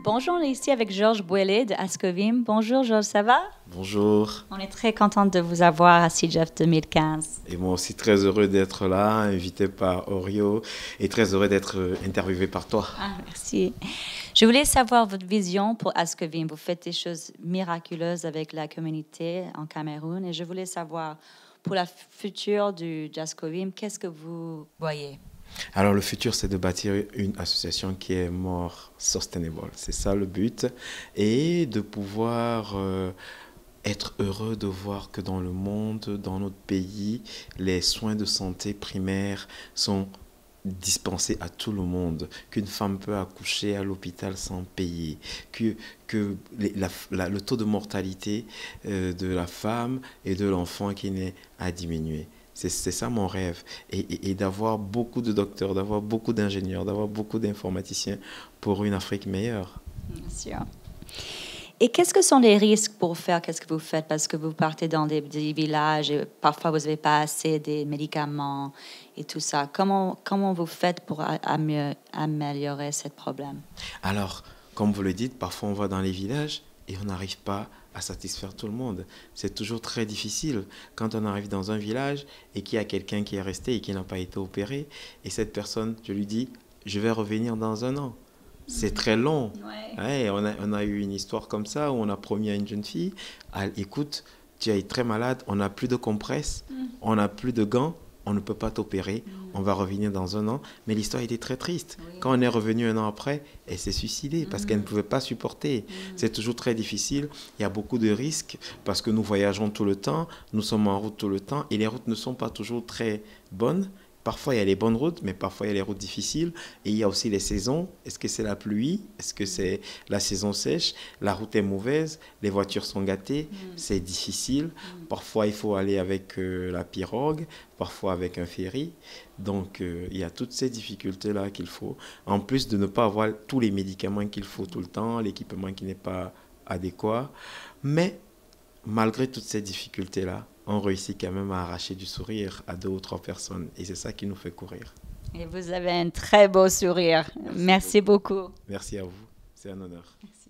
Bonjour, on est ici avec Georges Bouellet de Ascovim. Bonjour Georges, ça va? Bonjour. On est très contente de vous avoir à CJEF 2015. Et moi aussi très heureux d'être là, invité par Orio, et très heureux d'être interviewé par toi. Ah, merci. Je voulais savoir votre vision pour Ascovim. Vous faites des choses miraculeuses avec la communauté en Cameroun et je voulais savoir pour la future du Ascovim, qu'est-ce que vous voyez? Alors le futur, c'est de bâtir une association qui est more sustainable. C'est ça le but. Et de pouvoir être heureux de voir que dans le monde, dans notre pays, les soins de santé primaires sont dispensés à tout le monde, qu'une femme peut accoucher à l'hôpital sans payer, que le taux de mortalité de la femme et de l'enfant qui naît a diminué. C'est ça mon rêve. Et d'avoir beaucoup de docteurs, d'avoir beaucoup d'ingénieurs, d'avoir beaucoup d'informaticiens pour une Afrique meilleure. Bien sûr. Et qu'est-ce que sont les risques pour faire qu'est-ce que vous faites? Parce que vous partez dans des villages et parfois vous n'avez pas assez de médicaments et tout ça. Comment vous faites pour améliorer ce problème? Alors, comme vous le dites, parfois on va dans les villages et on n'arrive pas à satisfaire tout le monde. C'est toujours très difficile quand on arrive dans un village et qu'il y a quelqu'un qui est resté et qui n'a pas été opéré. Et cette personne, je lui dis, je vais revenir dans un an. C'est très long. Ouais, on a eu une histoire comme ça où on a promis à une jeune fille, écoute, tu es très malade, on n'a plus de compresses, on n'a plus de gants, on ne peut pas t'opérer, on va revenir dans un an. Mais l'histoire était très triste. Oui. Quand on est revenu un an après, elle s'est suicidée parce qu'elle ne pouvait pas supporter. C'est toujours très difficile. Il y a beaucoup de risques parce que nous voyageons tout le temps, nous sommes en route tout le temps et les routes ne sont pas toujours très bonnes. Parfois, il y a les bonnes routes, mais parfois, il y a les routes difficiles. Et il y a aussi les saisons. Est-ce que c'est la pluie? Est-ce que c'est la saison sèche? La route est mauvaise, les voitures sont gâtées, c'est difficile. Parfois, il faut aller avec la pirogue, parfois avec un ferry. Donc, il y a toutes ces difficultés-là qu'il faut. En plus de ne pas avoir tous les médicaments qu'il faut tout le temps, l'équipement qui n'est pas adéquat. Mais malgré toutes ces difficultés-là, on réussit quand même à arracher du sourire à 2 ou 3 personnes. Et c'est ça qui nous fait courir. Et vous avez un très beau sourire. Merci beaucoup. Merci à vous. C'est un honneur. Merci.